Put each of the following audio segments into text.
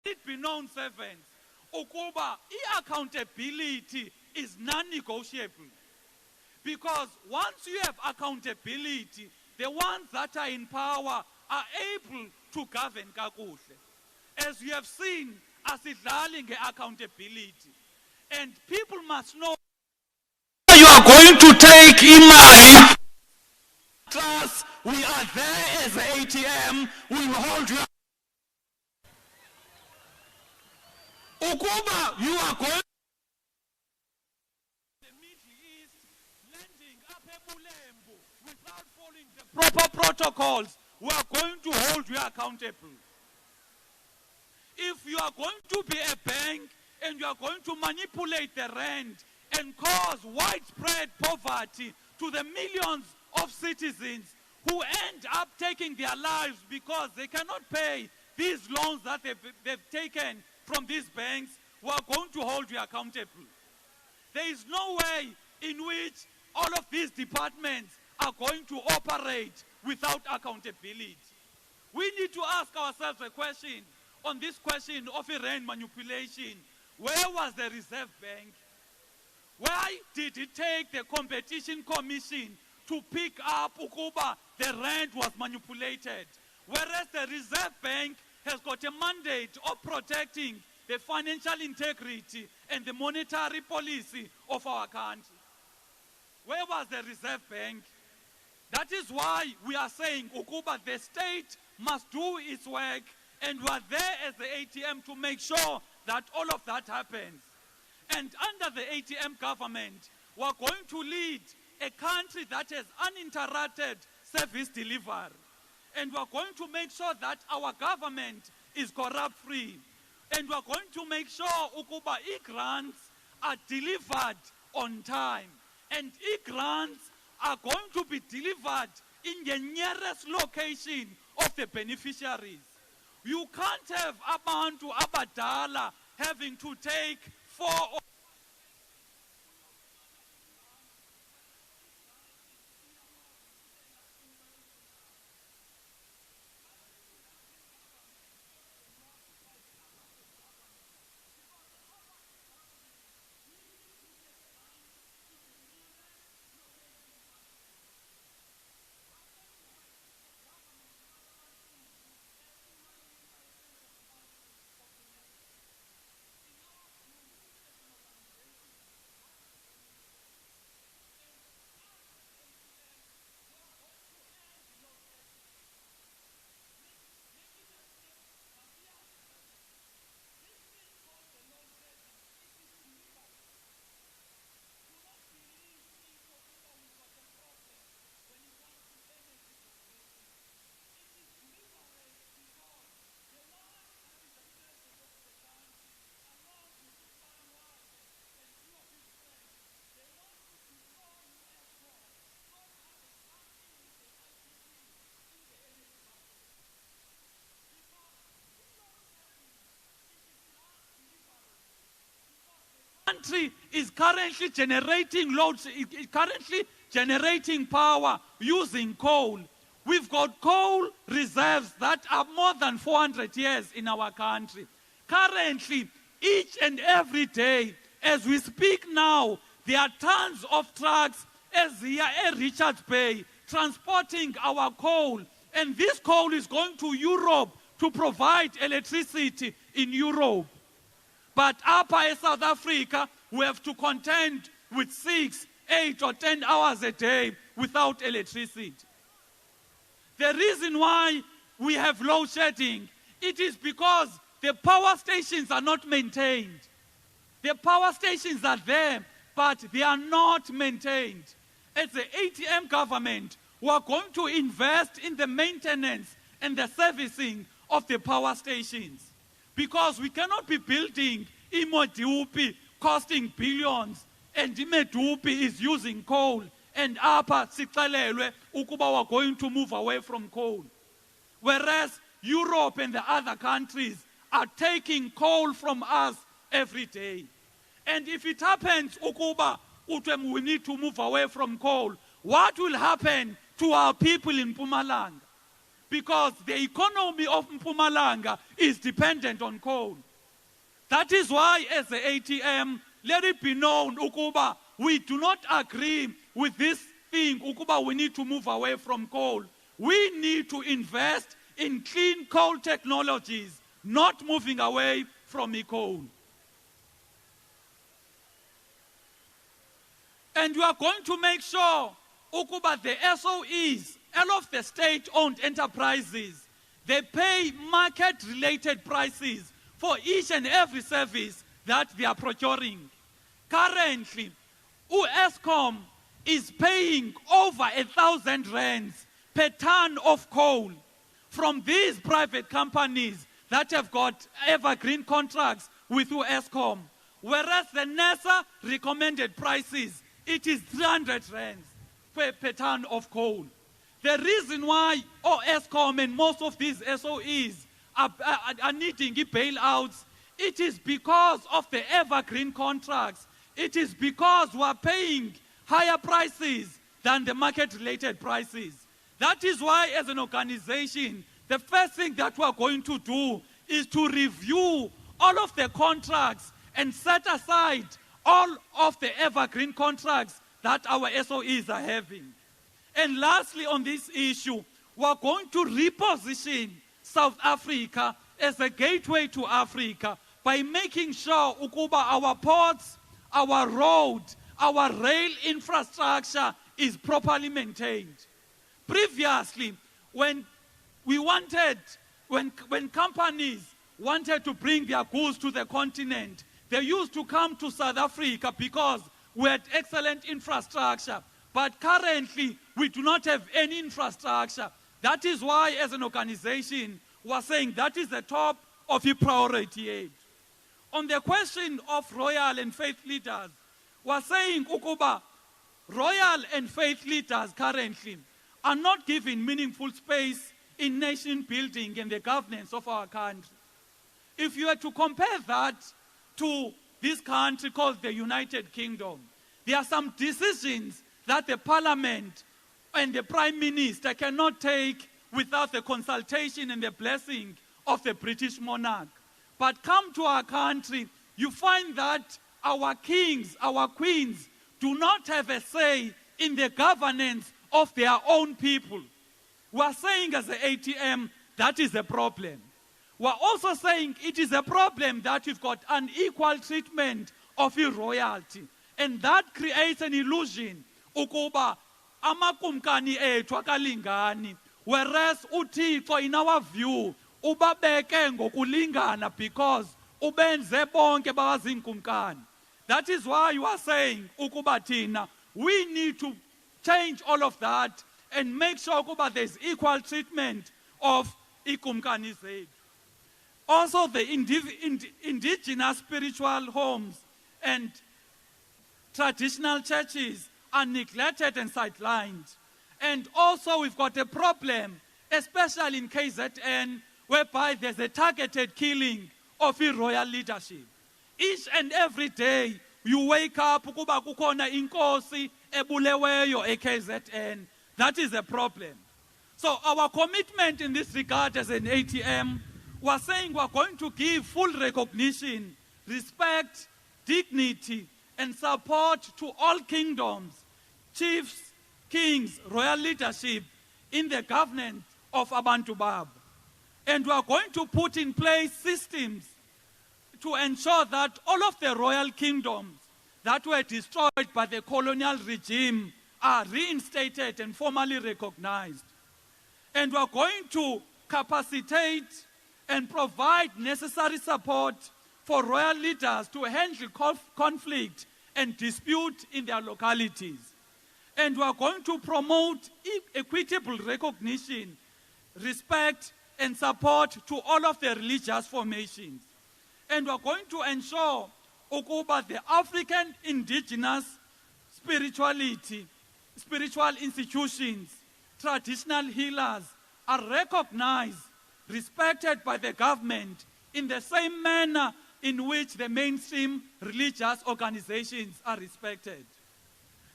It be known, servants, ukuba accountability is non-negotiable. Because once you have accountability, the ones that are in power are able to govern kakuhle. As you have seen, asidlali accountability. And people must know you are going to take imali. Trust, we are there as the ATM, we will hold you. Ukuba, you are going the Middle East, landing up Bulembu without following the proper protocols, we are going to hold you accountable. If you are going to be a bank and you are going to manipulate the rand and cause widespread poverty to the millions of citizens who end up taking their lives because they cannot pay these loans that they've taken from these banks, we are going to hold you accountable. There is no way in which all of these departments are going to operate without accountability. We need to ask ourselves a question on this question of rand manipulation. Where was the Reserve Bank? Why did it take the Competition Commission to pick up ukuba the rand was manipulated? Whereas the Reserve Bank has got a mandate of protecting the financial integrity and the monetary policy of our country. Where was the Reserve Bank? That is why we are saying ukuba the state must do its work, and we are there as the ATM to make sure that all of that happens. And under the ATM government, we are going to lead a country that has uninterrupted service delivery. And we are going to make sure that our government is corrupt-free. And we are going to make sure ukuba e-grants are delivered on time. And e-grants are going to be delivered in the nearest location of the beneficiaries. You can't have abantu abadala having to take 4 or country is currently generating loads, currently generating power using coal. We've got coal reserves that are more than 400 years in our country. Currently, each and every day, as we speak now, there are tons of trucks as here at Richards Bay transporting our coal. And this coal is going to Europe to provide electricity in Europe. But up in South Africa, we have to contend with 6, 8 or 10 hours a day without electricity. The reason why we have load shedding, it is because the power stations are not maintained. The power stations are there, but they are not maintained. As the ATM government, we are going to invest in the maintenance and the servicing of the power stations. Because we cannot be building Imodupi costing billions, and Imodupi is using coal, and Apa Sikalelwe ukuba we're going to move away from coal. Whereas Europe and the other countries are taking coal from us every day. And if it happens, ukuba we need to move away from coal, what will happen to our people in Mpumalanga? because the economy of Mpumalanga is dependent on coal. That is why, as the ATM, let it be known, ukuba, we do not agree with this thing, ukuba, we need to move away from coal. We need to invest in clean coal technologies, not moving away from coal. And we are going to make sure, ukuba, the SOEs, all of the state-owned enterprises, they pay market-related prices for each and every service that they are procuring. Currently, Eskom is paying over 1,000 rands per ton of coal from these private companies that have got evergreen contracts with Eskom, whereas the NESA recommended prices, it is 300 rands per ton of coal. The reason why Eskom and most of these SOEs are needing bailouts, it is because of the evergreen contracts. It is because we are paying higher prices than the market-related prices. That is why, as an organization, the first thing that we are going to do is to review all of the contracts and set aside all of the evergreen contracts that our SOEs are having. And lastly, on this issue, we are going to reposition South Africa as a gateway to Africa by making sure ukuba our ports, our road, our rail infrastructure is properly maintained. Previously, when companies wanted to bring their goods to the continent, they used to come to South Africa because we had excellent infrastructure. But currently, we do not have any infrastructure. That is why, as an organization, we are saying that is the top of the priority aid. On the question of royal and faith leaders, we are saying, ukuba, royal and faith leaders currently are not given meaningful space in nation building and the governance of our country. If you were to compare that to this country called the United Kingdom, there are some decisions that the Parliament and the Prime Minister cannot take without the consultation and the blessing of the British monarch. But come to our country, you find that our kings, our queens, do not have a say in the governance of their own people. We are saying as the ATM, that is a problem. We are also saying it is a problem that we've got unequal treatment of royalty. And that creates an illusion, ukuba amakumkani ethu akalingani, whereas uThixo, in our view, ubabeke ngokulingana because ubenze bonke bazinkumkani. That is why you are saying, ukuba thina, we need to change all of that and make sure ukuba there's equal treatment of ikumkani zethu. Also, the indigenous spiritual homes and traditional churches are neglected and sidelined. And also, we've got a problem, especially in KZN, whereby there's a targeted killing of the royal leadership. Each and every day, you wake up, ukuba kukhona inkosi ebuleweyo eKZN. That is a problem. So our commitment in this regard as an ATM, we're saying we're going to give full recognition, respect, dignity, and support to all kingdoms, chiefs, kings, royal leadership in the governance of Abantu Bab. And we are going to put in place systems to ensure that all of the royal kingdoms that were destroyed by the colonial regime are reinstated and formally recognized. And we are going to capacitate and provide necessary support for royal leaders to handle conflict and dispute in their localities. And we are going to promote equitable recognition, respect, and support to all of the religious formations. And we are going to ensure ukuba the African indigenous spirituality, spiritual institutions, traditional healers are recognized, respected by the government in the same manner in which the mainstream religious organizations are respected.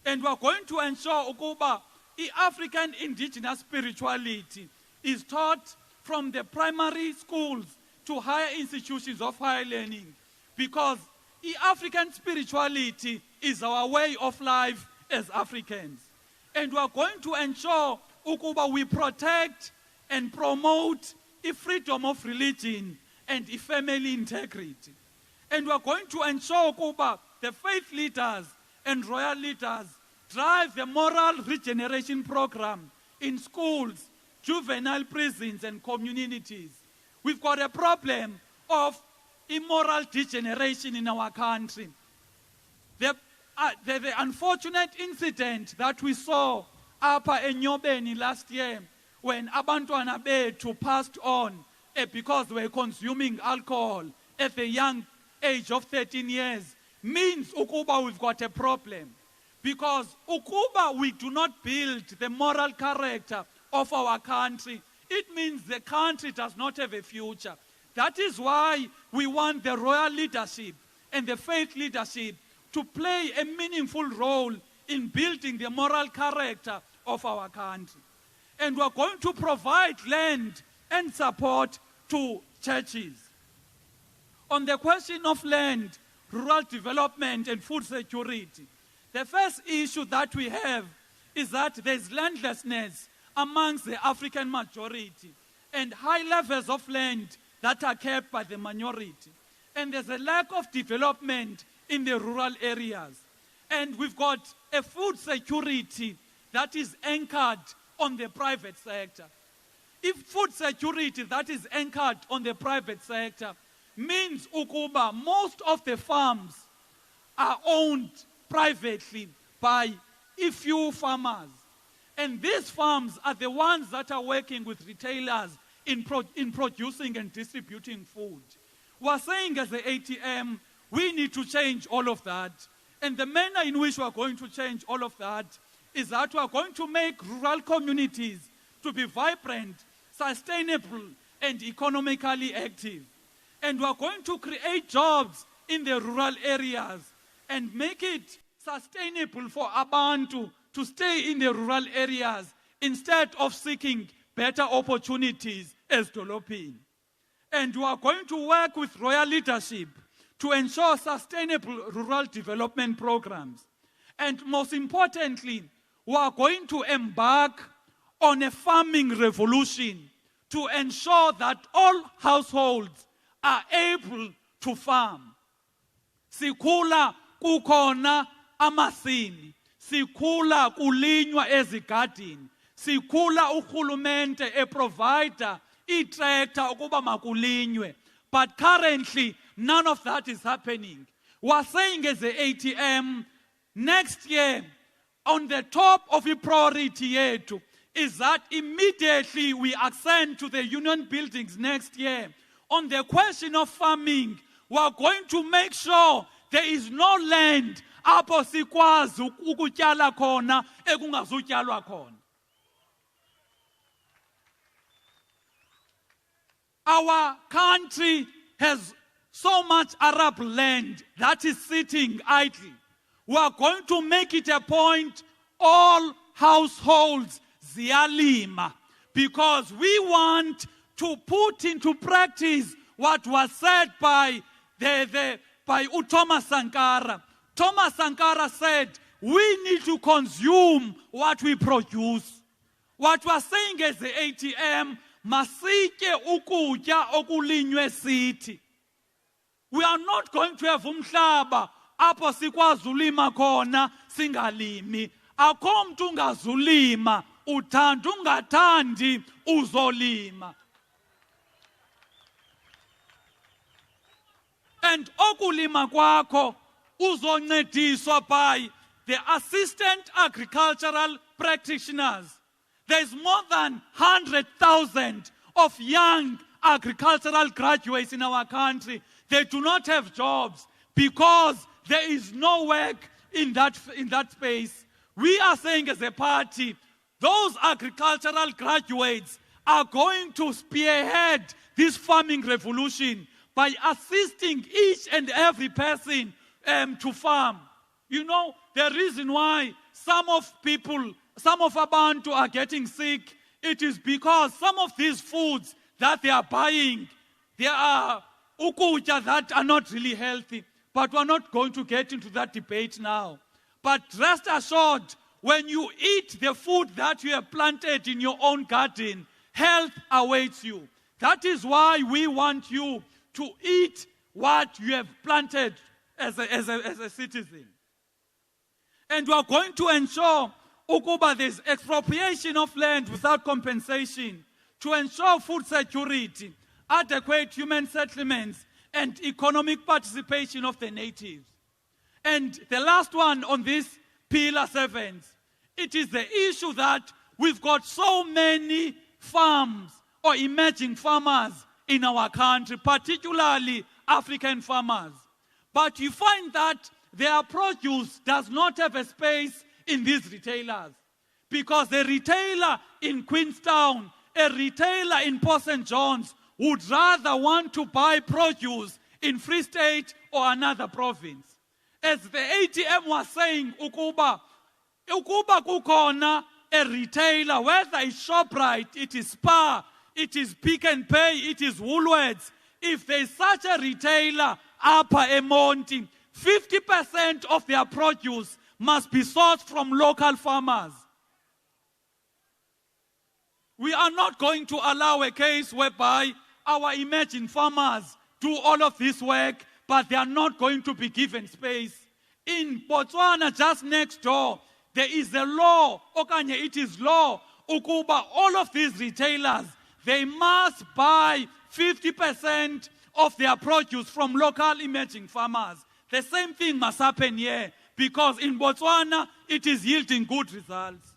And we are going to ensure ukuba the African indigenous spirituality is taught from the primary schools to higher institutions of higher learning, because African spirituality is our way of life as Africans. And we are going to ensure ukuba we protect and promote freedom of religion and family integrity. And we are going to ensure ukuba the faith leaders and royal leaders drive the moral regeneration program in schools, juvenile prisons, and communities. We've got a problem of immoral degeneration in our country. The unfortunate incident that we saw up in Nyobeni last year, when abantwana bethu passed on because they were consuming alcohol at the young age of 13 years, means ukuba we've got a problem. Because ukuba we do not build the moral character of our country, it means the country does not have a future. That is why we want the royal leadership and the faith leadership to play a meaningful role in building the moral character of our country. And we are going to provide land and support to churches. On the question of land, rural development, and food security, the first issue that we have is that there's landlessness amongst the African majority and high levels of land that are kept by the minority. And there's a lack of development in the rural areas. And we've got a food security that is anchored on the private sector. If food security that is anchored on the private sector means ukuba most of the farms are owned privately by a few farmers. And these farms are the ones that are working with retailers in producing and distributing food. We're saying as the ATM, we need to change all of that. And the manner in which we are going to change all of that is that we are going to make rural communities to be vibrant, sustainable, and economically active. And we are going to create jobs in the rural areas and make it sustainable for abantu to stay in the rural areas instead of seeking better opportunities as dolopin. And we are going to work with royal leadership to ensure sustainable rural development programs. And most importantly, we are going to embark on a farming revolution to ensure that all households are able to farm. Sikhula kukhona amasimi, sikhula kulinywa ezigadini, sikhula urhulumente e-provider i-tractor ukuba makulinywe. But currently, none of that is happening. We're saying as the ATM, next year, on the top of the priority yethu, is that immediately we ascend to the union buildings next year. On the question of farming, we are going to make sure there is no land apho sikwazi ukutyala khona ekungazutyalwa khona. Our country has so much arable land that is sitting idle. We are going to make it a point all households ziyalima, because we want to put into practice what was said by Thomas Sankara. Thomas Sankara said, we need to consume what we produce. What we are saying as the ATM, masitye ukutya okulinywe sithi. We are not going to have umhlaba apho sikwazi ulima khona singalimi. Akho mntu ungazulima, uthanda ungathandi uzolima. And okulima kwakho uzoncediswa by the assistant agricultural practitioners. There's more than 100,000 of young agricultural graduates in our country. They do not have jobs because there is no work in that space. We are saying as a party, those agricultural graduates are going to spearhead this farming revolution by assisting each and every person to farm. You know, the reason why some of abantu are getting sick It is because some of these foods that they are buying, they are ukutya that are not really healthy. But we're not going to get into that debate now. But rest assured, when you eat the food that you have planted in your own garden, health awaits you. That is why we want you to eat what you have planted as a citizen. And we are going to ensure ukuba there's expropriation of land without compensation to ensure food security, adequate human settlements, and economic participation of the natives. And the last one on this pillar 7, it is the issue that we've got so many farms or emerging farmers in our country, particularly African farmers. But you find that their produce does not have a space in these retailers. Because a retailer in Queenstown, a retailer in Port St. John's would rather want to buy produce in Free State or another province. As the ATM was saying, ukuba kukona a retailer, whether it's ShopRite, it is Spar, it is Pick and Pay, it is Woolworths. If there's such a retailer, Upper Emonti, 50% of their produce must be sourced from local farmers. We are not going to allow a case whereby our emerging farmers do all of this work, but they are not going to be given space. In Botswana, just next door, there is a law, okanye it is law, ukuba all of these retailers, they must buy 50% of their produce from local emerging farmers. The same thing must happen here, because in Botswana, it is yielding good results.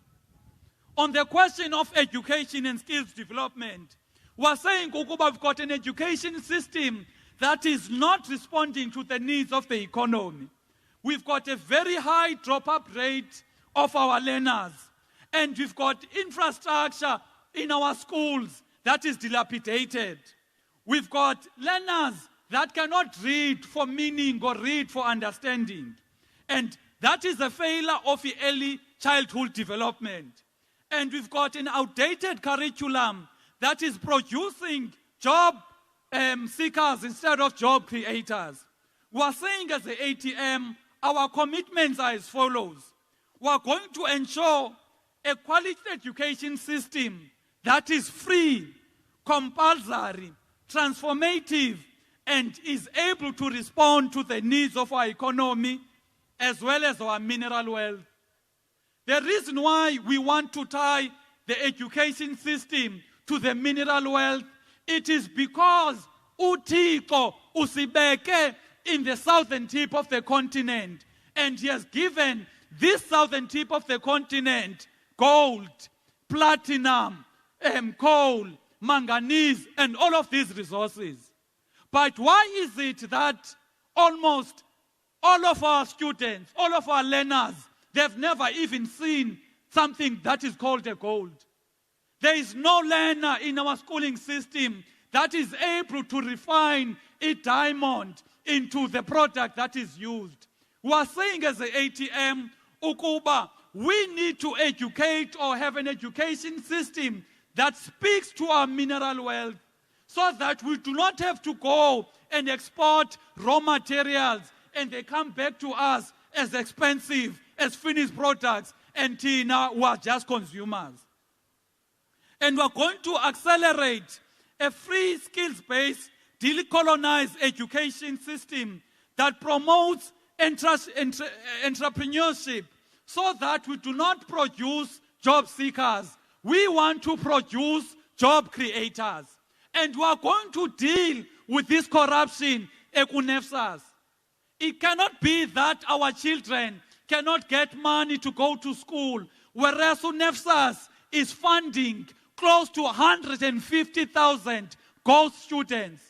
On the question of education and skills development, we're saying ukuba we've got an education system that is not responding to the needs of the economy. We've got a very high drop-up rate of our learners. And we've got infrastructure in our schools that is dilapidated. We've got learners that cannot read for meaning or read for understanding. And that is a failure of the early childhood development. And we've got an outdated curriculum that is producing job seekers instead of job creators. We are saying as the ATM, our commitments are as follows. We are going to ensure a quality education system that is free, compulsory, transformative, and is able to respond to the needs of our economy as well as our mineral wealth. The reason why we want to tie the education system to the mineral wealth, it is because uThixo usibeke in the southern tip of the continent, and he has given this southern tip of the continent gold, platinum, coal, manganese, and all of these resources. But why is it that almost all of our students, all of our learners, they've never even seen something that is called a gold? There is no learner in our schooling system that is able to refine a diamond into the product that is used. We are saying as the ATM, ukuba, we need to educate or have an education system that speaks to our mineral wealth so that we do not have to go and export raw materials and they come back to us as expensive as finished products and now we are just consumers. And we are going to accelerate a free skills-based decolonized education system that promotes entrepreneurship so that we do not produce job seekers. We want to produce job creators. And we are going to deal with this corruption ekunefsas. It cannot be that our children cannot get money to go to school, whereas UNEFSAS is funding close to 150,000 ghost students.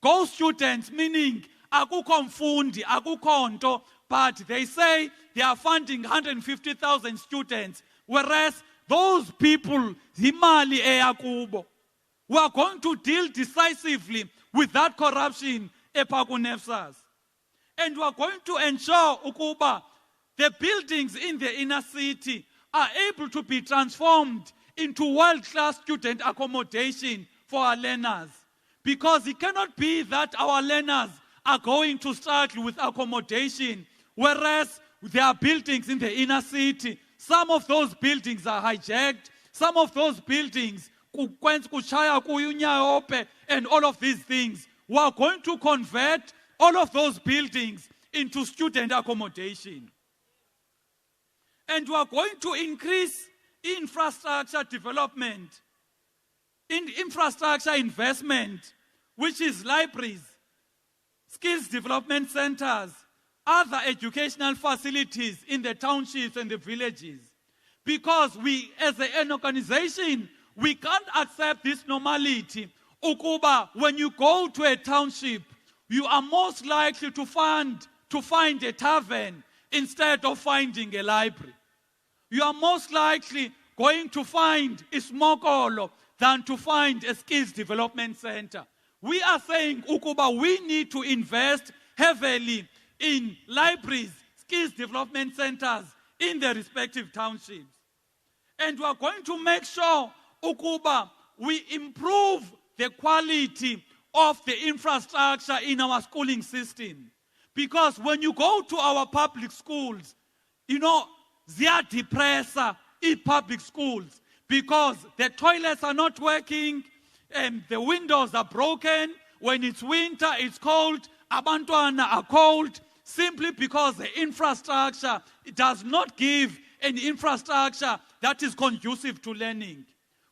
Ghost students meaning akukho mfundi, akukho nto, but they say they are funding 150,000 students, whereas those people, zimali eyakubo. We are going to deal decisively with that corruption epakunefsas. And we are going to ensure ukuba the buildings in the inner city are able to be transformed into world-class student accommodation for our learners. Because it cannot be that our learners are going to struggle with accommodation, whereas there are buildings in the inner city. Some of those buildings are hijacked. Some of those buildings, and all of these things. We are going to convert all of those buildings into student accommodation. And we are going to increase infrastructure development, in infrastructure investment, which is libraries, skills development centers, other educational facilities in the townships and the villages. Because we, as an organization, we can't accept this normality. Ukuba, when you go to a township, you are most likely to find a tavern instead of finding a library. You are most likely going to find a smokolo than to find a skills development center. We are saying, Ukuba, we need to invest heavily in libraries, skills development centers in the respective townships. And we are going to make sure, Ukuba, we improve the quality of the infrastructure in our schooling system. Because when you go to our public schools, they are depressor in public schools because the toilets are not working and the windows are broken. When it's winter, it's cold. Abantwana are cold simply because the infrastructure does not give an infrastructure that is conducive to learning.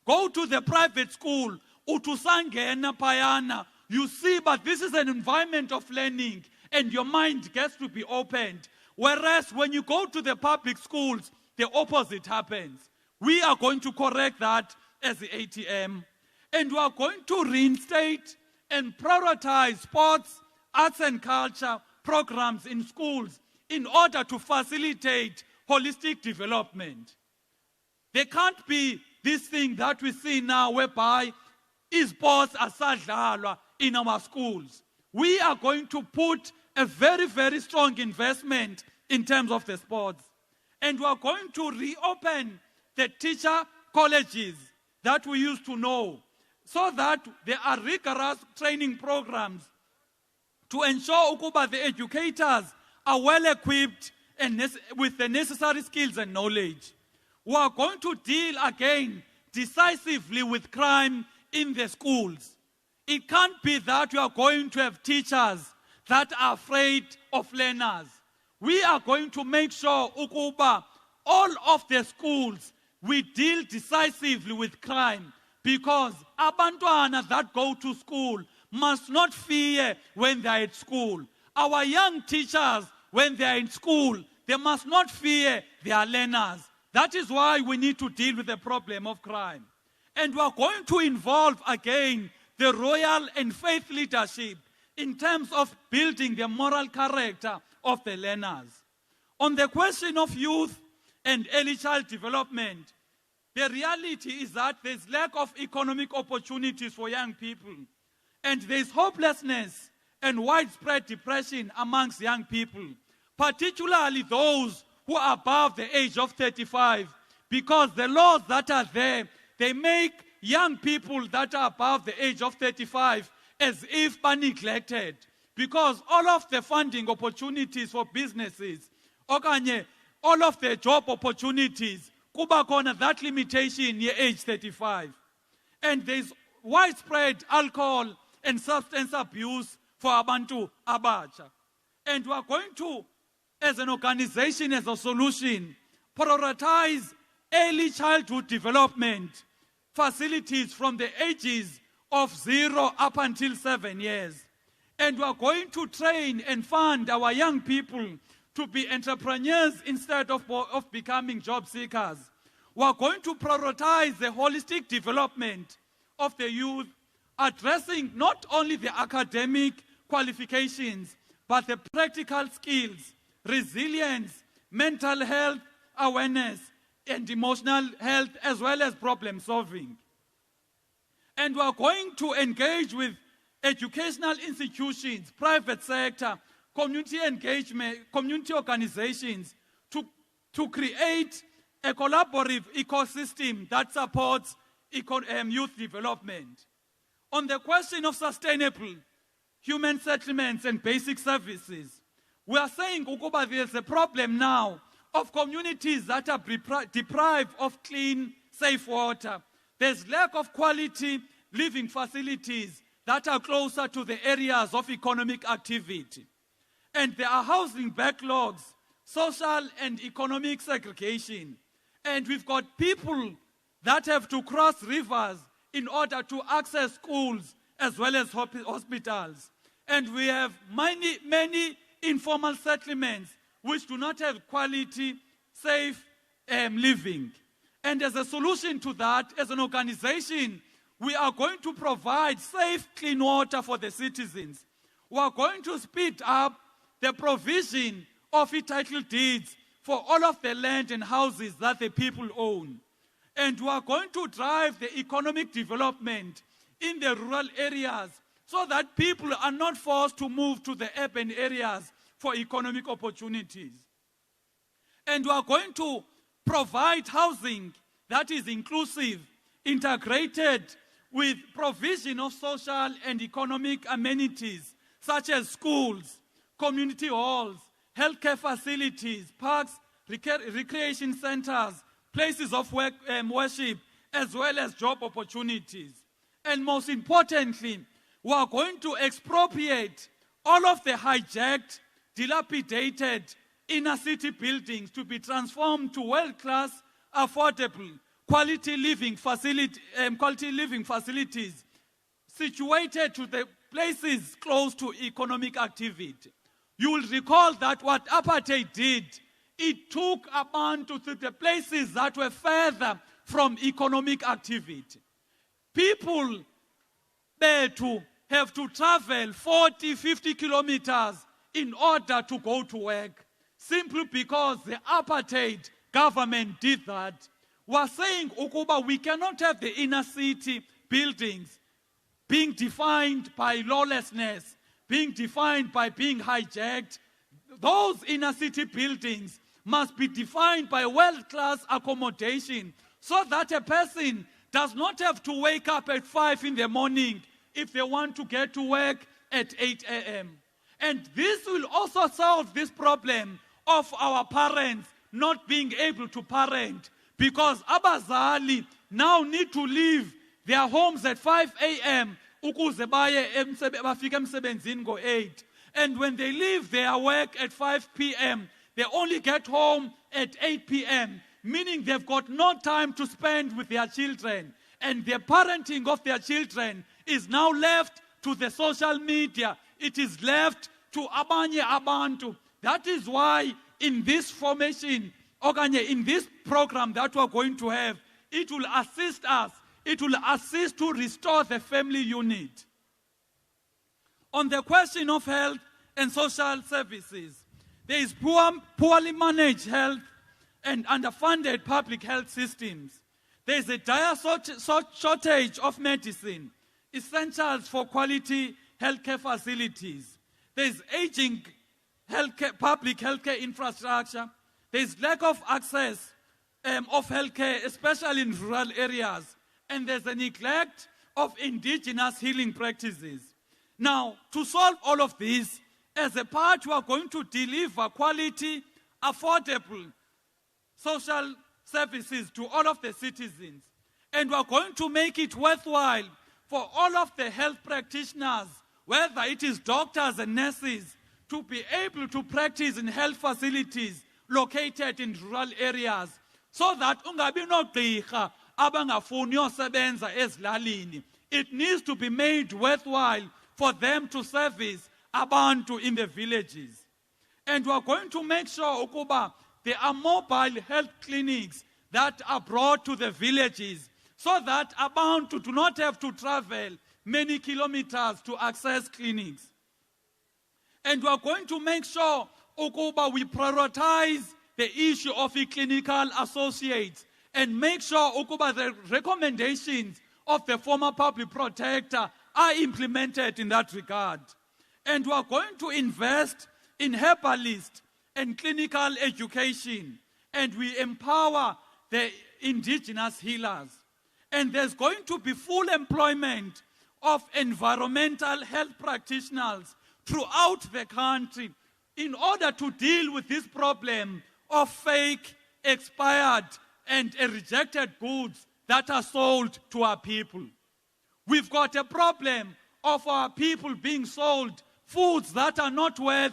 Go to the private school, utusangena payana. You see, but this is an environment of learning and your mind gets to be opened. Whereas when you go to the public schools, the opposite happens. We are going to correct that as the ATM. And we are going to reinstate and prioritize sports, arts and culture programs in schools in order to facilitate holistic development. There can't be this thing that we see now whereby sports are sadlalwa in our schools. We are going to put a very, very strong investment in terms of the sports. And we are going to reopen the teacher colleges that we used to know so that there are rigorous training programs to ensure ukuba the educators are well equipped and with the necessary skills and knowledge. We are going to deal again decisively with crime in the schools. It can't be that we are going to have teachers that are afraid of learners. We are going to make sure, ukuba, all of the schools, we deal decisively with crime because abantwana that go to school must not fear when they are at school. Our young teachers, when they are in school, they must not fear their learners. That is why we need to deal with the problem of crime. And we are going to involve again the royal and faith leadership in terms of building the moral character of the learners. On the question of youth and early child development, the reality is that there's lack of economic opportunities for young people. And there's hopelessness and widespread depression amongst young people, particularly those who are above the age of 35, because the laws that are there, they make young people that are above the age of 35 as if are neglected. Because all of the funding opportunities for businesses, okanye, all of the job opportunities, kuba khona that limitation ye age 35. And there's widespread alcohol and substance abuse for abantu abacha. And we are going to, as an organization, as a solution, prioritize early childhood development facilities from the ages of 0 up until 7 years. And we are going to train and fund our young people to be entrepreneurs instead of becoming job seekers. We are going to prioritize the holistic development of the youth, addressing not only the academic qualifications, but the practical skills, resilience, mental health awareness, and emotional health, as well as problem solving. And we are going to engage with educational institutions, private sector, community engagement, community organizations to create a collaborative ecosystem that supports youth development. On the question of sustainable human settlements and basic services, we are saying ukuba there's a problem now of communities that are deprived of clean, safe water. There's lack of quality living facilities that are closer to the areas of economic activity. And there are housing backlogs, social and economic segregation. And we've got people that have to cross rivers in order to access schools as well as hospitals. And we have many informal settlements which do not have quality, safe living. And as a solution to that, as an organization, we are going to provide safe, clean water for the citizens. We are going to speed up the provision of title deeds for all of the land and houses that the people own. And we are going to drive the economic development in the rural areas so that people are not forced to move to the urban areas for economic opportunities. And we are going to provide housing that is inclusive, integrated with provision of social and economic amenities such as schools, community halls, healthcare facilities, parks, recreation centers, places of worship, as well as job opportunities. And most importantly, we are going to expropriate all of the hijacked, dilapidated inner city buildings to be transformed to world-class, affordable, quality living facilities situated to the places close to economic activity. You will recall that what apartheid did, it took abantu to the places that were further from economic activity. People there to have to travel 40, 50 kilometers in order to go to work, simply because the apartheid government did that. We're saying, ukuba, we cannot have the inner city buildings being defined by lawlessness, being defined by being hijacked. Those inner city buildings must be defined by world-class accommodation so that a person does not have to wake up at 5 in the morning if they want to get to work at 8 a.m. And this will also solve this problem of our parents not being able to parent, because abazali now need to leave their homes at 5 a.m. ukuze bafike emsebenzini ngo-8. And when they leave their work at 5 p.m., they only get home at 8 p.m., meaning they've got no time to spend with their children. And the parenting of their children is now left to the social media. It is left to abanye abantu. That is why in this formation, in this program that we're going to have, it will assist us. It will assist to restore the family unit. On the question of health and social services, there is poorly managed health and underfunded public health systems. There is a dire shortage of medicine, essentials for quality healthcare facilities. There is aging public healthcare infrastructure. There is lack of access of healthcare, especially in rural areas. And there's a neglect of indigenous healing practices. Now, to solve all of this, as a part, we are going to deliver quality, affordable social services to all of the citizens. And we are going to make it worthwhile for all of the health practitioners, whether it is doctors and nurses, to be able to practice in health facilities located in rural areas, so that ungabi nogqirha abangafuni uyosebenza ezilalini. It needs to be made worthwhile for them to service abantu in the villages. And we are going to make sure ukuba there are mobile health clinics that are brought to the villages, so that abantu do not have to travel many kilometers to access clinics. And we are going to make sure ukuba we prioritize the issue of the clinical associates and make sure ukuba the recommendations of the former public protector are implemented in that regard. And we are going to invest in herbalists and clinical education, and we empower the indigenous healers. And there's going to be full employment of environmental health practitioners throughout the country in order to deal with this problem of fake, expired, and rejected goods that are sold to our people. We've got a problem of our people being sold foods that are not worth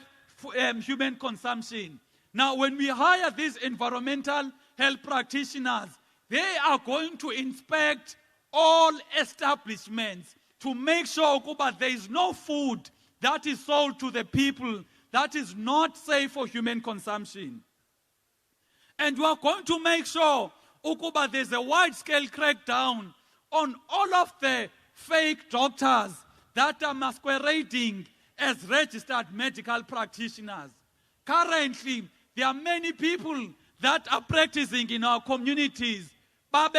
human consumption. Now, when we hire these environmental health practitioners, they are going to inspect all establishments to make sure that there is no food that is sold to the people that is not safe for human consumption. And we are going to make sure that there's a wide-scale crackdown on all of the fake doctors that are masquerading as registered medical practitioners. Currently, there are many people that are practicing in our communities. We are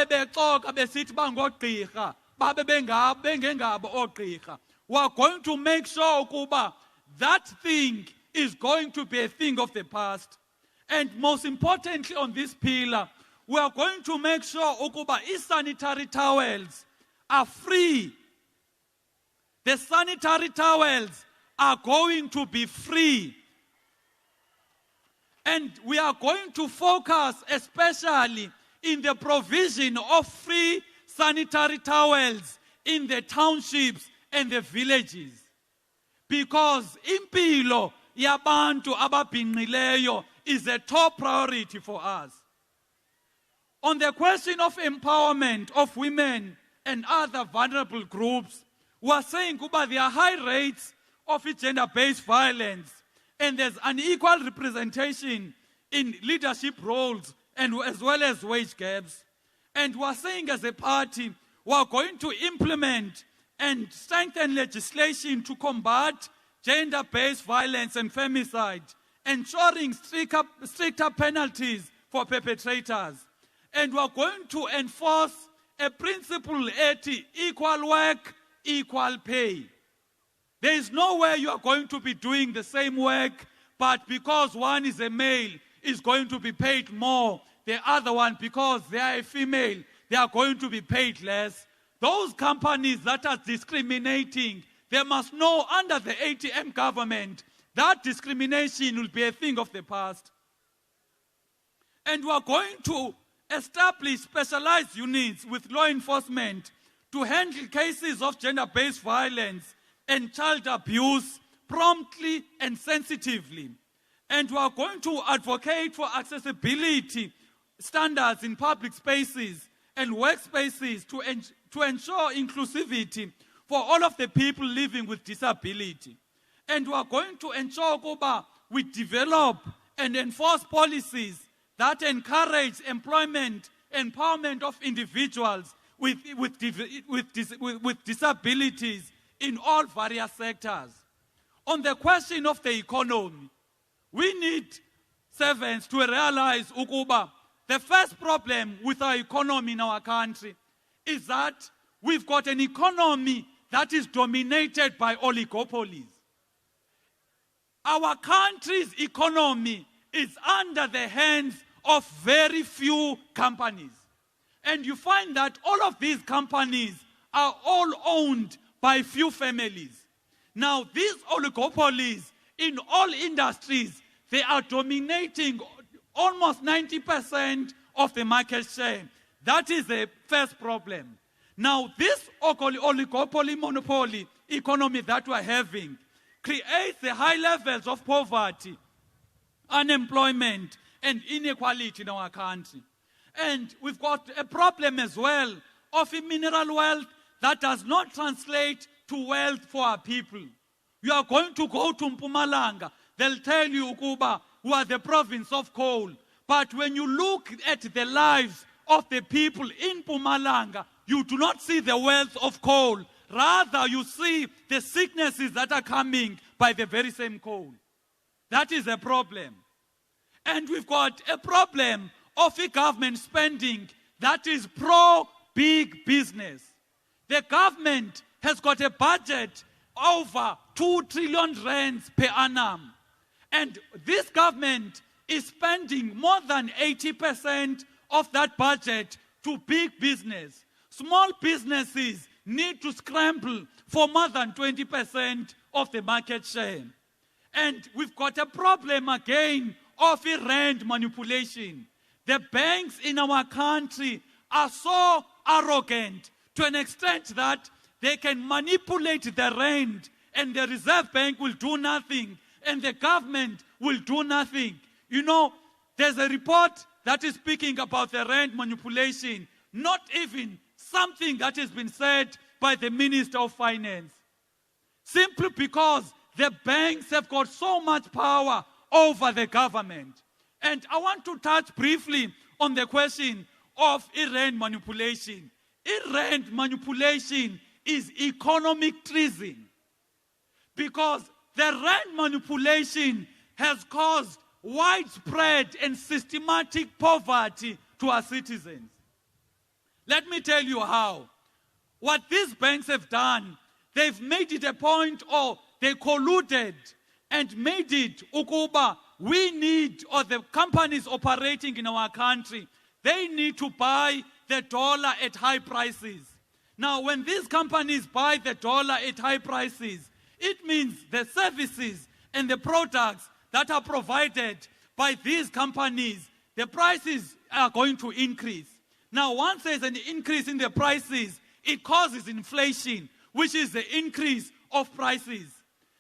going to make sure that thing is going to be a thing of the past. And most importantly on this pillar, we are going to make sure sanitary towels are free. The sanitary towels are going to be free. And we are going to focus especially in the provision of free sanitary towels in the townships and the villages. Because impilo yabantu ababhinqileyo is a top priority for us. On the question of empowerment of women and other vulnerable groups, we are saying that there are high rates of gender-based violence and there's unequal representation in leadership roles and as well as wage gaps. And we are saying as a party, we are going to implement and strengthen legislation to combat gender-based violence and femicide, ensuring stricter penalties for perpetrators. And we are going to enforce a principle at equal work, equal pay. There is no way you are going to be doing the same work, but because one is a male, is going to be paid more. The other one, because they are a female, they are going to be paid less. Those companies that are discriminating, they must know under the ATM government that discrimination will be a thing of the past. And we are going to establish specialized units with law enforcement to handle cases of gender-based violence and child abuse promptly and sensitively. And we are going to advocate for accessibility standards in public spaces and workspaces to ensure inclusivity for all of the people living with disability. And we are going to ensure that we develop and enforce policies that encourage empowerment of individuals with disabilities in all various sectors. On the question of the economy, we need servants to realize ukuba the first problem with our economy in our country is that we've got an economy that is dominated by oligopolies. Our country's economy is under the hands of very few companies. And you find that all of these companies are all owned by few families. Now, these oligopolies in all industries, they are dominating almost 90% of the market share. That is the first problem. Now, this oligopoly monopoly economy that we're having creates the high levels of poverty, unemployment, and inequality in our country. And we've got a problem as well of a mineral wealth that does not translate to wealth for our people. You are going to go to Mpumalanga, they'll tell you, Ukuba, who are the province of coal. But when you look at the lives of the people in Mpumalanga, you do not see the wealth of coal. Rather, you see the sicknesses that are coming by the very same coal. That is a problem. And we've got a problem of a government spending that is pro-big business. The government has got a budget over 2 trillion rands per annum. And this government is spending more than 80% of that budget to big business. Small businesses need to scramble for more than 20% of the market share. And we've got a problem again of rand manipulation. The banks in our country are so arrogant to an extent that they can manipulate the rand, and the Reserve Bank will do nothing, and the government will do nothing. You know, there's a report that is speaking about the rand manipulation, not even something that has been said by the Minister of Finance. Simply because the banks have got so much power over the government. And I want to touch briefly on the question of rand manipulation. Rand manipulation is economic treason, because the rand manipulation has caused widespread and systematic poverty to our citizens. Let me tell you how. What these banks have done, they've made it a point, or they colluded and made it ukuba we need, or the companies operating in our country, they need to buy the dollar at high prices. Now, when these companies buy the dollar at high prices, it means the services and the products that are provided by these companies, the prices are going to increase. Now, once there's an increase in the prices, it causes inflation, which is the increase of prices.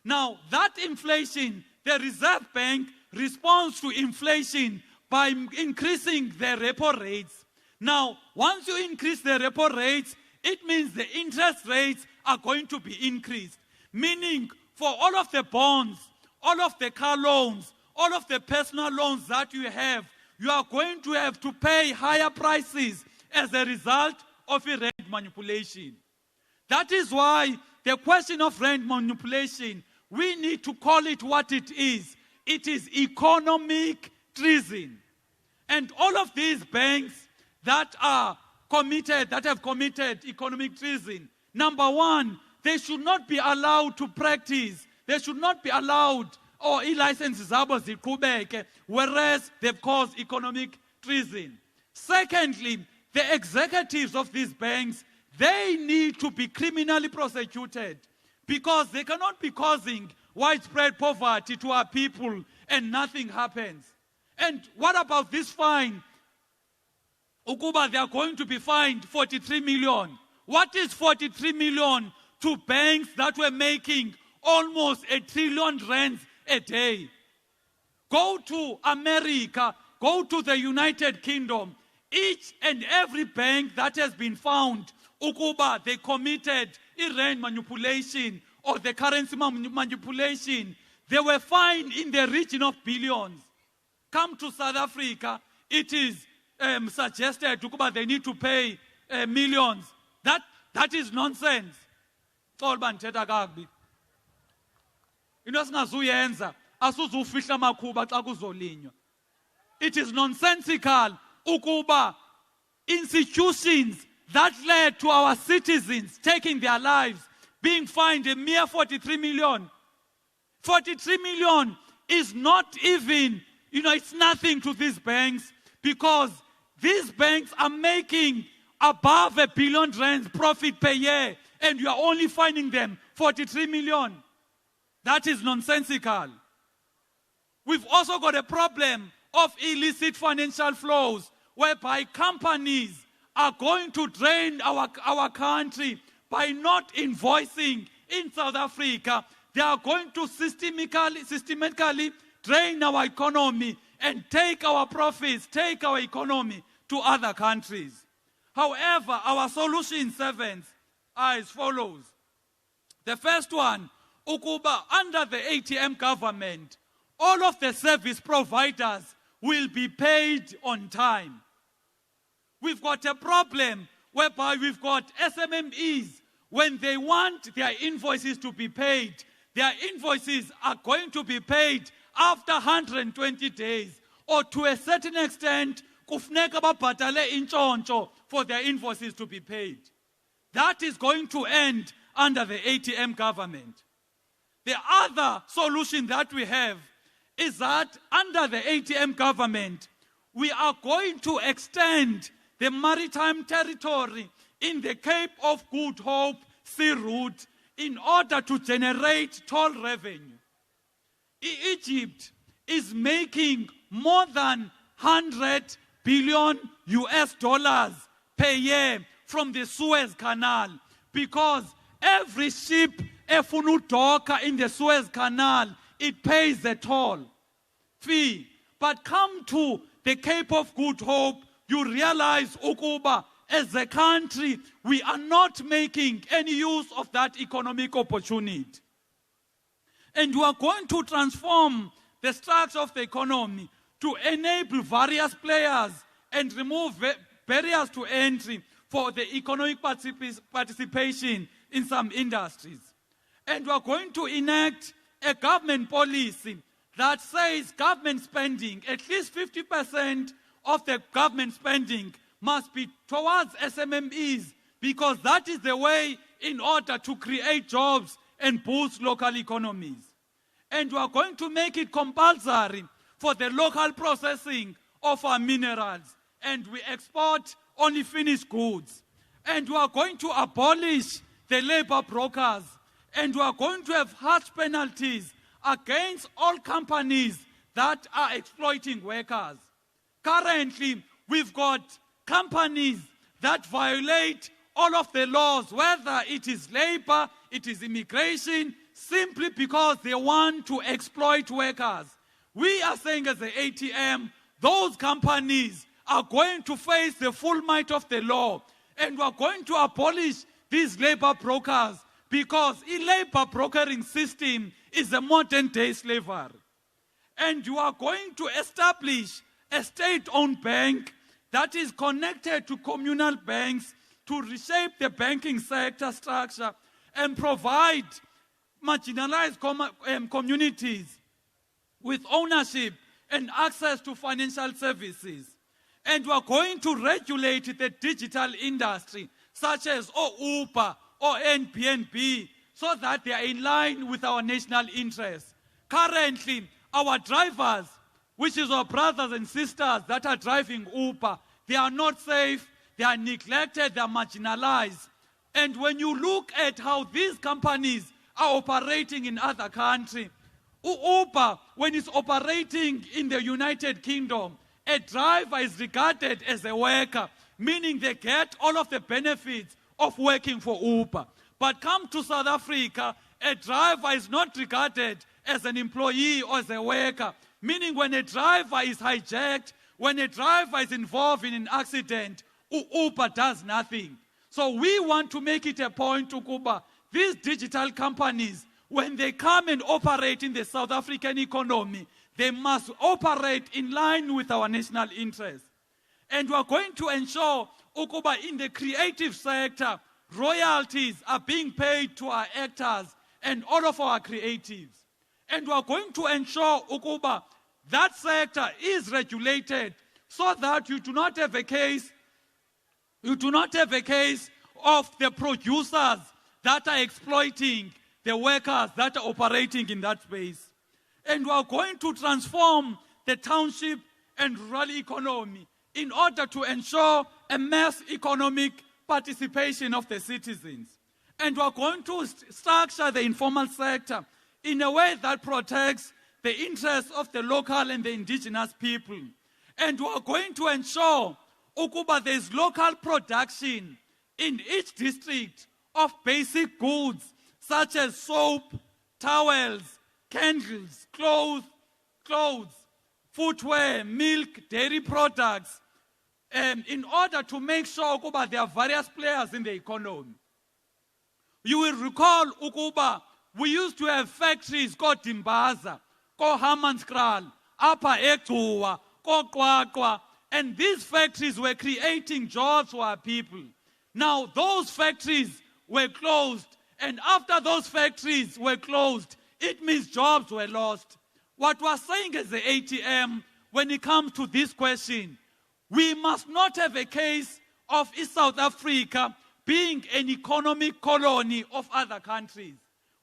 Now, that inflation, the Reserve Bank responds to inflation by increasing the repo rates. Now, once you increase the repo rates, it means the interest rates are going to be increased. Meaning, for all of the bonds, all of the car loans, all of the personal loans that you have, you are going to have to pay higher prices as a result of rand manipulation. That is why the question of rand manipulation, we need to call it what it is. It is economic treason. And all of these banks that have committed economic treason, number one, they should not be allowed to practice. They should not be allowed, or licenses whereas they've caused economic treason. Secondly, the executives of these banks, they need to be criminally prosecuted, because they cannot be causing widespread poverty to our people and nothing happens. And what about this fine? Ukuba, they are going to be fined 43 million. What is 43 million to banks that were making almost 1 trillion rands a day? Go to America, go to the United Kingdom. Each and every bank that has been found, ukuba, they committed rand manipulation or the currency manipulation, they were fined in the region of billions. Come to South Africa, it is suggested ukuba they need to pay millions. That is nonsense. It is nonsensical ukuba institutions that led to our citizens taking their lives being fined a mere 43 million. 43 million is not even, it's nothing to these banks, because these banks are making above 1 billion rands profit per year, and you are only finding them 43 million. That is nonsensical. We've also got a problem of illicit financial flows, whereby companies are going to drain our country by not invoicing in South Africa. They are going to systematically drain our economy and take our profits, take our economy to other countries. However, our solution 7 are as follows. The first one, ukuba, under the ATM government, all of the service providers will be paid on time. We've got a problem whereby we've got SMMEs, when they want their invoices to be paid, their invoices are going to be paid after 120 days, or to a certain extent, kufuneka babhatale intshontsho for their invoices to be paid. That is going to end under the ATM government. The other solution that we have is that under the ATM government, we are going to extend the maritime territory in the Cape of Good Hope sea route in order to generate toll revenue. Egypt is making more than 100 billion US dollars per year from the Suez Canal because every ship efuna udoka in the Suez Canal, it pays a toll fee. But come to the Cape of Good Hope, you realize ukuba as a country, we are not making any use of that economic opportunity. And we are going to transform the structure of the economy to enable various players and remove barriers to entry for the economic participation in some industries. And we are going to enact a government policy that says government spending, at least 50% of the government spending must be towards SMMEs, because that is the way in order to create jobs and boost local economies. And we are going to make it compulsory for the local processing of our minerals, and we export only finished goods. And we are going to abolish the labor brokers, and we are going to have harsh penalties against all companies that are exploiting workers. Currently, we've got companies that violate all of the laws, whether it is labor, it is immigration, simply because they want to exploit workers. We are saying as the ATM, those companies are going to face the full might of the law, and we are going to abolish these labor brokers because a labor brokering system is a modern day slavery. And you are going to establish a state-owned bank that is connected to communal banks to reshape the banking sector structure and provide marginalized communities with ownership and access to financial services. And we are going to regulate the digital industry, such as Uber or Airbnb, so that they are in line with our national interests. Currently, our drivers, which is our brothers and sisters that are driving Uber, they are not safe, they are neglected, they are marginalized. And when you look at how these companies are operating in other countries, Uber, when it's operating in the United Kingdom, a driver is regarded as a worker, meaning they get all of the benefits of working for Uber. But come to South Africa, a driver is not regarded as an employee or as a worker, meaning when a driver is hijacked, when a driver is involved in an accident, Uber does nothing. So we want to make it a point to Uber. These digital companies, when they come and operate in the South African economy, they must operate in line with our national interests. And we are going to ensure, Ukuba, in the creative sector, royalties are being paid to our actors and all of our creatives. And we are going to ensure, Ukuba, that sector is regulated so that you do not have a case of the producers that are exploiting the workers that are operating in that space. And we are going to transform the township and rural economy in order to ensure a mass economic participation of the citizens. And we are going to structure the informal sector in a way that protects the interests of the local and the indigenous people. And we are going to ensure Ukuba there is local production in each district of basic goods such as soap, towels, candles, clothes, footwear, milk, dairy products, in order to make sure Ukuba there are various players in the economy. You will recall Ukuba, we used to have factories called Dimbaza, called Hammanskraal, Upper Ektuwa, called Kwakwa, and these factories were creating jobs for our people. Now those factories were closed, and after those factories were closed, it means jobs were lost. What we're saying as the ATM, when it comes to this question, we must not have a case of East South Africa being an economic colony of other countries.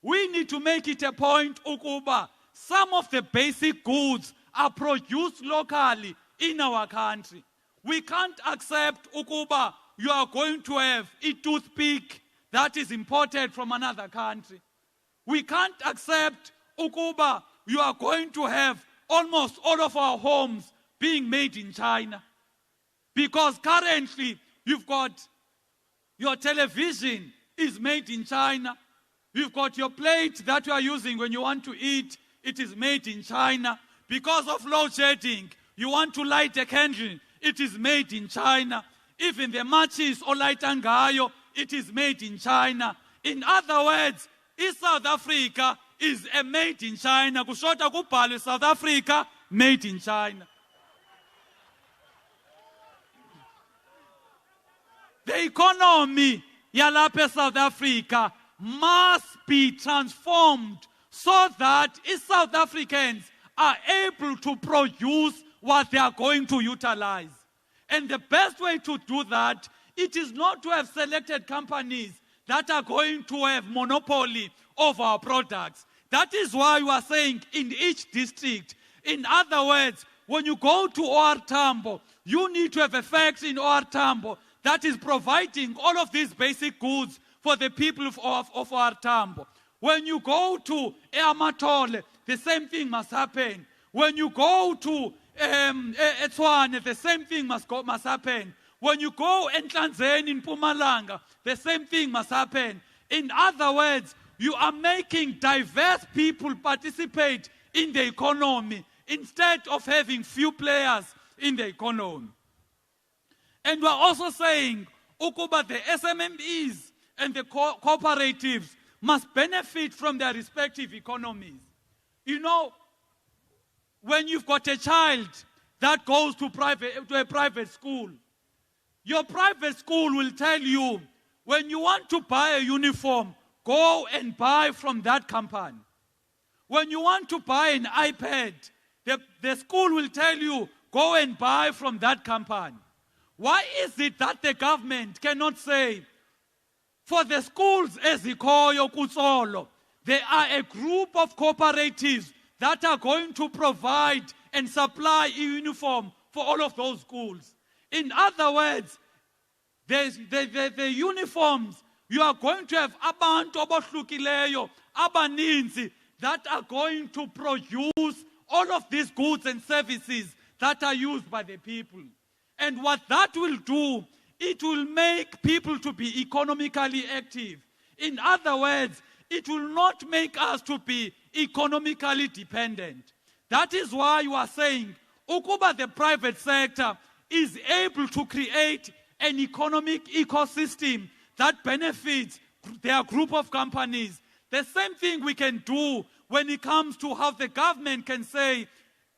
We need to make it a point, Ukuba, some of the basic goods are produced locally in our country. We can't accept ukuba you are going to have a toothpick that is imported from another country. We can't accept ukuba you are going to have almost all of our homes being made in China. Because currently you've got your television is made in China. You've got your plate that you are using when you want to eat. It is made in China. Because of load shedding, you want to light a candle. It is made in China. Even the matches or light angayo, it is made in China. In other words, South Africa is a made in China. Kushota kubhalwe South Africa, made in China. The economy yalapha South Africa must be transformed so that South Africans are able to produce what they are going to utilize. And the best way to do that, it is not to have selected companies that are going to have monopoly of our products. That is why we are saying in each district. In other words, when you go to OR Tambo, you need to have a factory in OR Tambo that is providing all of these basic goods for the people of OR Tambo. When you go to Amatole, the same thing must happen. When you go to Etswane, the same thing must happen. When you go Nhlanzeni in Mpumalanga, the same thing must happen. In other words, you are making diverse people participate in the economy instead of having few players in the economy. And we're also saying, ukuba the SMMEs and the cooperatives must benefit from their respective economies. You know, when you've got a child that goes to a private school, your private school will tell you, when you want to buy a uniform, go and buy from that company. When you want to buy an iPad, the school will tell you, go and buy from that company. Why is it that the government cannot say, for the schools ezikhoyo kutsolo, there are a group of cooperatives that are going to provide and supply a uniform for all of those schools? In other words, the uniforms, you are going to have abantu abohlukileyo, abaninzi, that are going to produce all of these goods and services that are used by the people. And what that will do, it will make people to be economically active. In other words, it will not make us to be economically dependent. That is why you are saying, ukuba the private sector is able to create an economic ecosystem that benefits their group of companies. The same thing we can do when it comes to how the government can say,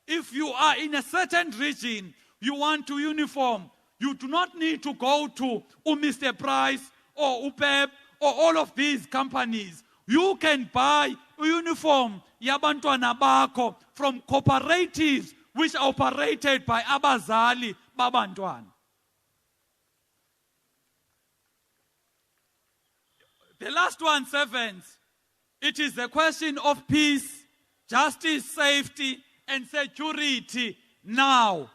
if you are in a certain region, you want to uniform, you do not need to go to Mr. Price or UPEP or all of these companies. You can buy a uniform yabantwana bakho from cooperatives which are operated by abazali babantwana. The last one, seventh, it is the question of peace, justice, safety, and security now.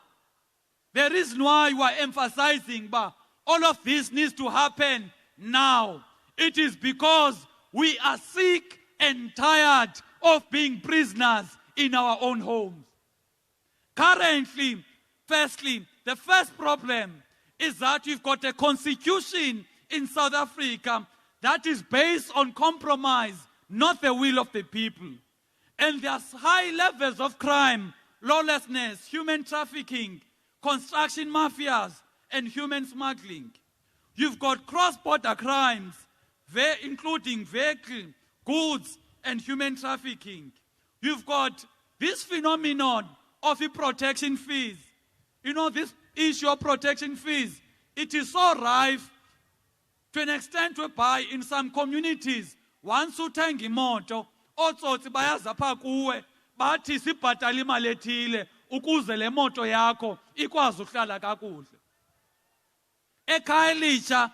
The reason why you are emphasizing, but all of this needs to happen now. It is because we are sick and tired of being prisoners in our own homes. Currently, firstly, the first problem is that we've got a constitution in South Africa that is based on compromise, not the will of the people. And there's high levels of crime, lawlessness, human trafficking, construction mafias, and human smuggling. You've got cross-border crimes, including vehicle, goods, and human trafficking. You've got this phenomenon of the protection fees. You know, this issue of protection fees, it is so rife to an extent whereby in some communities, once uthenga imoto, otsotsi bayaza pha kuwe, bathi sibhatala imali ethile ukuze le moto yakho ikwazi ukuhlala kakuhle. Ekhaya elitsha,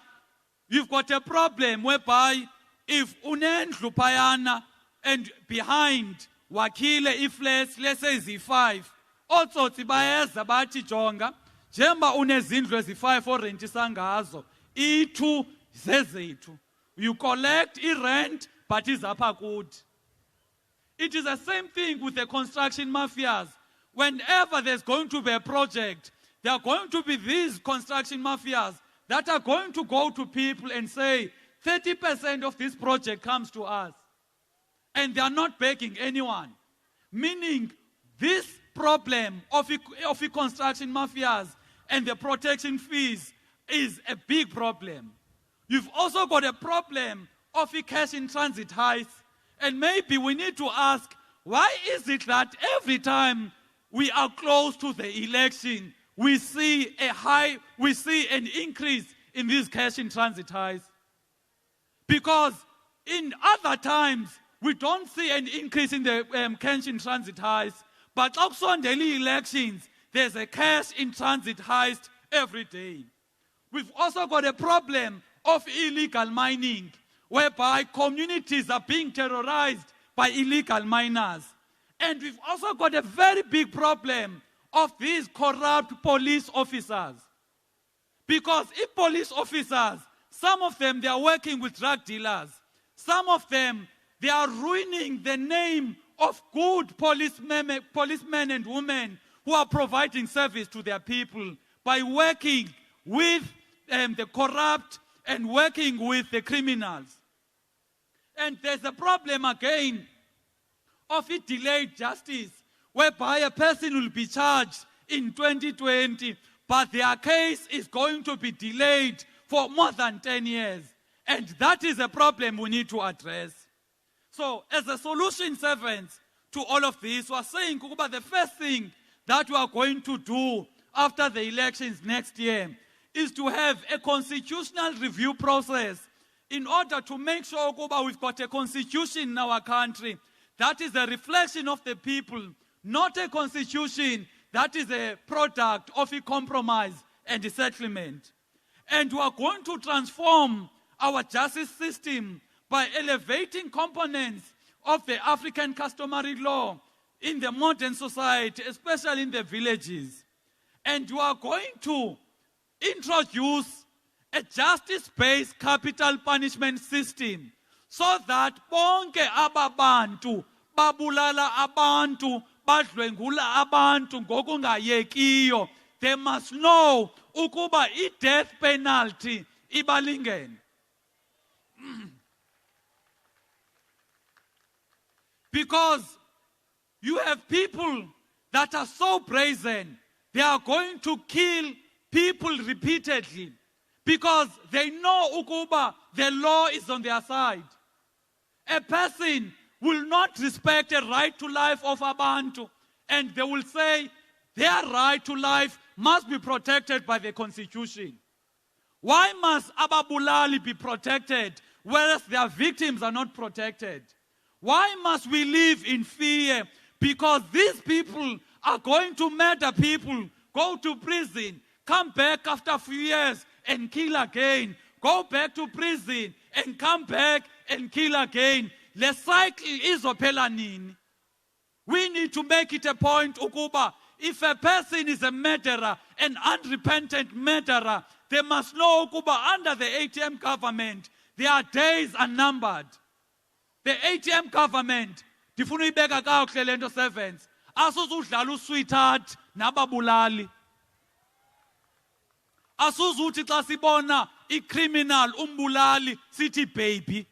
you've got a problem whereby if unendlu phayana and behind wakhile iflats, let's say Z5, Otsotsi bayeza bathi jonga, njemba unezindlu ezi-5 orentisa ngazo, i-2 zezethu. You collect i-rent, but izapha kuthi. It is the same thing with the construction mafias. Whenever there's going to be a project, there are going to be these construction mafias that are going to go to people and say, 30% of this project comes to us. And they are not begging anyone. Meaning, this problem of the construction mafias and the protection fees is a big problem. You've also got a problem of the cash in transit heists. And maybe we need to ask, why is it that every time we are close to the election, we see an increase in these cash in transit heists? Because in other times, we don't see an increase in the cash in transit heists, but also on daily elections, there's a cash in transit heist every day. We've also got a problem of illegal mining, whereby communities are being terrorized by illegal miners. And we've also got a very big problem of these corrupt police officers. Because if police officers, some of them, they are working with drug dealers. Some of them, they are ruining the name of good policemen and women who are providing service to their people by working with the corrupt and working with the criminals. And there's a problem again of a delayed justice, whereby a person will be charged in 2020, but their case is going to be delayed for more than 10 years. And that is a problem we need to address. So, as a solution servants to all of this, we are saying about the first thing that we are going to do after the elections next year is to have a constitutional review process in order to make sure we've got a constitution in our country that is a reflection of the people, not a constitution that is a product of a compromise and a settlement. And we are going to transform our justice system by elevating components of the African customary law in the modern society, especially in the villages. And we are going to introduce a justice-based capital punishment system so that bonke ababantu babulala abantu badlwengula abantu ngokungayekiyo, they must know ukuba i-death penalty ibalingene. Because you have people that are so brazen, they are going to kill people repeatedly because they know ukuba the law is on their side. A person will not respect the right to life of abantu, and they will say their right to life must be protected by the Constitution. Why must ababulali be protected whereas their victims are not protected? Why must we live in fear? Because these people are going to murder people, go to prison, come back after a few years and kill again, go back to prison and come back and kill again. The cycle is izophela nini. We need to make it a point ukuba if a person is a murderer, an unrepentant murderer, they must know ukuba under the ATM government, their days are numbered. The ATM government, ndifuna uyibeka kakuhle le nto servants, asuzudlala usweetheart nababulali. Asuzuthi xa sibona i-criminal umbulali sithi baby.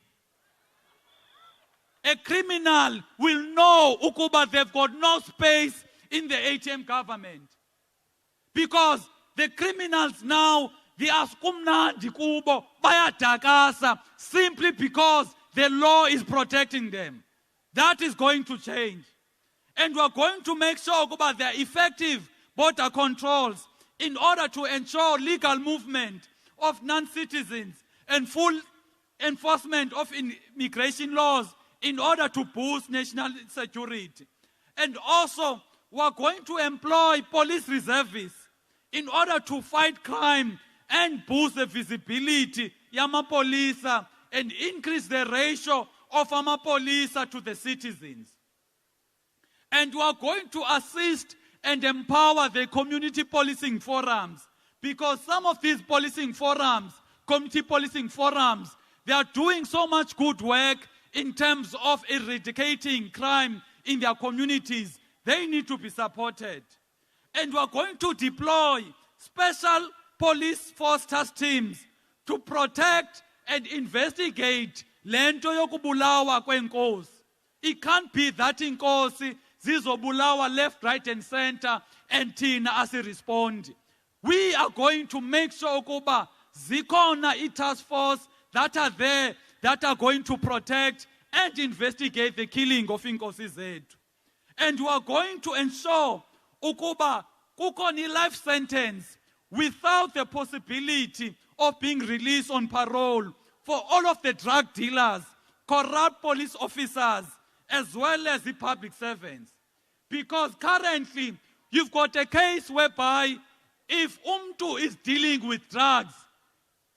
A criminal will know ukuba they've got no space in the ATM government. Because the criminals now, they are skumnandi kubo, bayadakasa, simply because the law is protecting them. That is going to change. And we are going to make sure about their effective border controls in order to ensure legal movement of non-citizens and full enforcement of immigration laws in order to boost national security. And also, we are going to employ police reservists in order to fight crime and boost the visibility yamapolisa and increase the ratio of amapolisa to the citizens. And we are going to assist and empower the community policing forums. Because some of these policing forums, community policing forums, they are doing so much good work in terms of eradicating crime in their communities. They need to be supported. And we are going to deploy special police force task teams to protect and investigate lento yokubulawa kwenkosi. It can't be that inkosi zizobulawa left, right and center and thina asirespond. We are going to make sure ukuba zikhona task force that are there that are going to protect and investigate the killing of inkosi zethu. And we are going to ensure ukuba kukhona life sentence without the possibility of being released on parole for all of the drug dealers, corrupt police officers, as well as the public servants. Because currently, you've got a case whereby if umntu is dealing with drugs,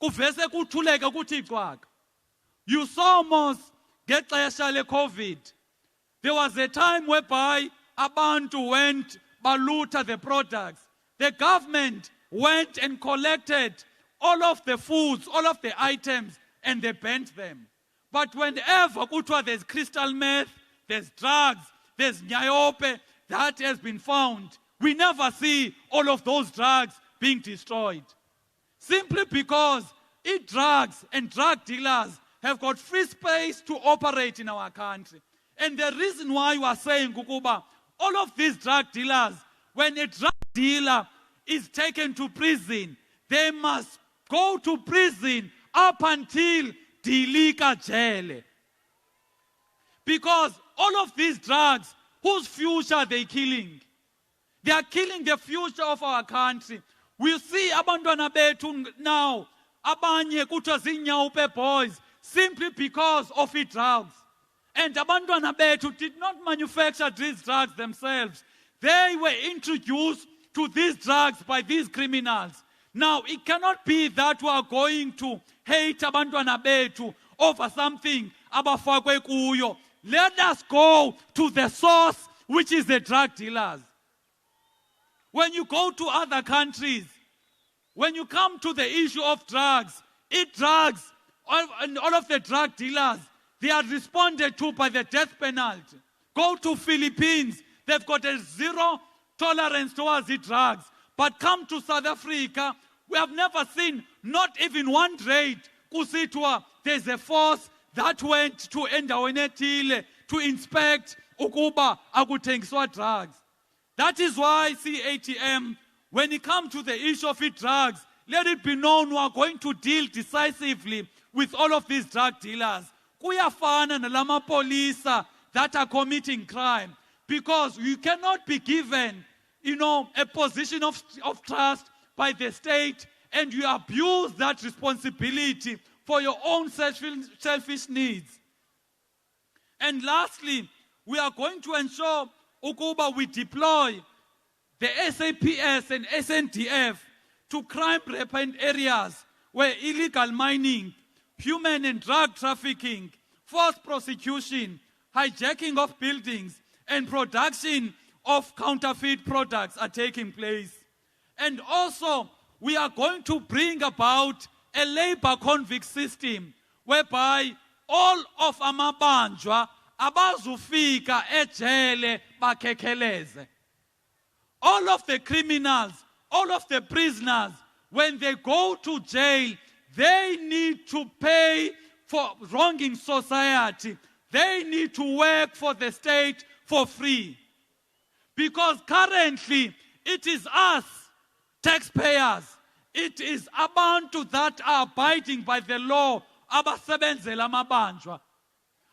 kuvese kuthuleka kuthi cwaka. You saw almost ngexesha le-COVID. There was a time whereby abantu went baluta the products. The government went and collected all of the foods, all of the items, and they burnt them. But whenever kuthiwa there's crystal meth, there's drugs, there's nyaope, that has been found, we never see all of those drugs being destroyed. Simply because drugs and drug dealers have got free space to operate in our country. And the reason why you are saying, Kukuba, all of these drug dealers, when a drug dealer is taken to prison, they must go to prison up until dilika jele. Because all of these drugs, whose future are they killing? They are killing the future of our country. We see abantwana bethu now, abanye kuthiwa zinyawupe boys, simply because of the drugs. And abantwana bethu did not manufacture these drugs themselves. They were introduced to these drugs by these criminals. Now, it cannot be that we are going to hate abantwana bethu over something abafakwe kuyo. Let us go to the source, which is the drug dealers. When you go to other countries, when you come to the issue of drugs, and all of the drug dealers, they are responded to by the death penalty. Go to Philippines, they've got a zero tolerance towards the drugs. But come to South Africa, we have never seen not even one raid. Kusitwa, there's a force that went to endaweni ethile to inspect ukuba akuthengiswa drugs. That is why ATM, when it comes to the issue of drugs, let it be known we are going to deal decisively with all of these drug dealers. Kuyafana nalama polisa that are committing crime, because you cannot be given, a position of trust by the state and you abuse that responsibility for your own selfish needs. And lastly, we are going to ensure ukuba we deploy the SAPS and SNDF to crime-rampant areas where illegal mining, human and drug trafficking, forced prosecution, hijacking of buildings, and production of counterfeit products are taking place. And also, we are going to bring about a labor convict system whereby all of amabanjwa abazufika ejele bakhekeleze. All of the criminals, all of the prisoners, when they go to jail, they need to pay for wronging society. They need to work for the state for free. Because currently, it is us, taxpayers, it is abantu that are abiding by the law, abasebenzela amabanjwa.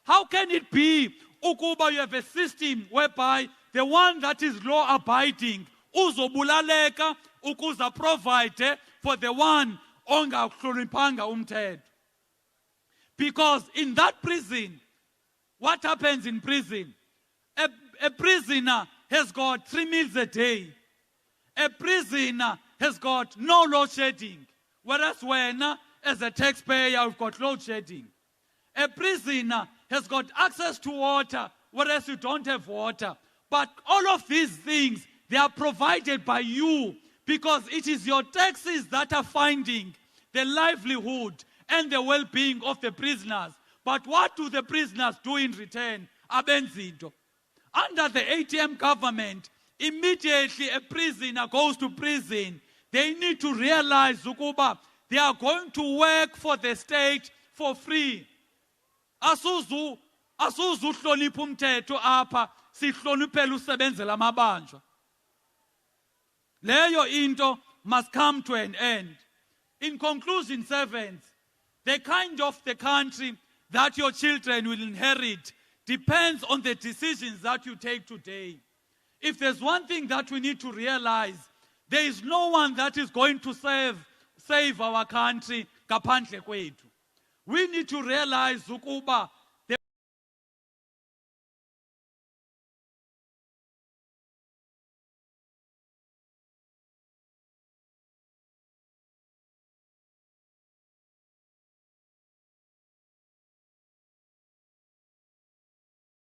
How can it be, ukuba you have a system whereby the one that is law-abiding uzobulaleka ukuza provide for the one ongahloniphanga umthetho? Because in that prison, what happens in prison? A prisoner has got 3 meals a day. A prisoner has got no load shedding. Whereas when, as a taxpayer, you've got load shedding. A prisoner has got access to water, whereas you don't have water. But all of these things they are provided by you, because it is your taxes that are finding the livelihood and the well-being of the prisoners. But what do the prisoners do in return? Abenzido. Under the ATM government, immediately a prisoner goes to prison, they need to realize ukuba they are going to work for the state for free. Asuzu hlonipha umthetho apha, sihloniphela usebenzela amabanjwa. Leyo into must come to an end. In conclusion, servants, the kind of the country that your children will inherit depends on the decisions that you take today. If there's one thing that we need to realize, there is no one that is going to save our country ngaphandle kwethu. We need to realize ukuba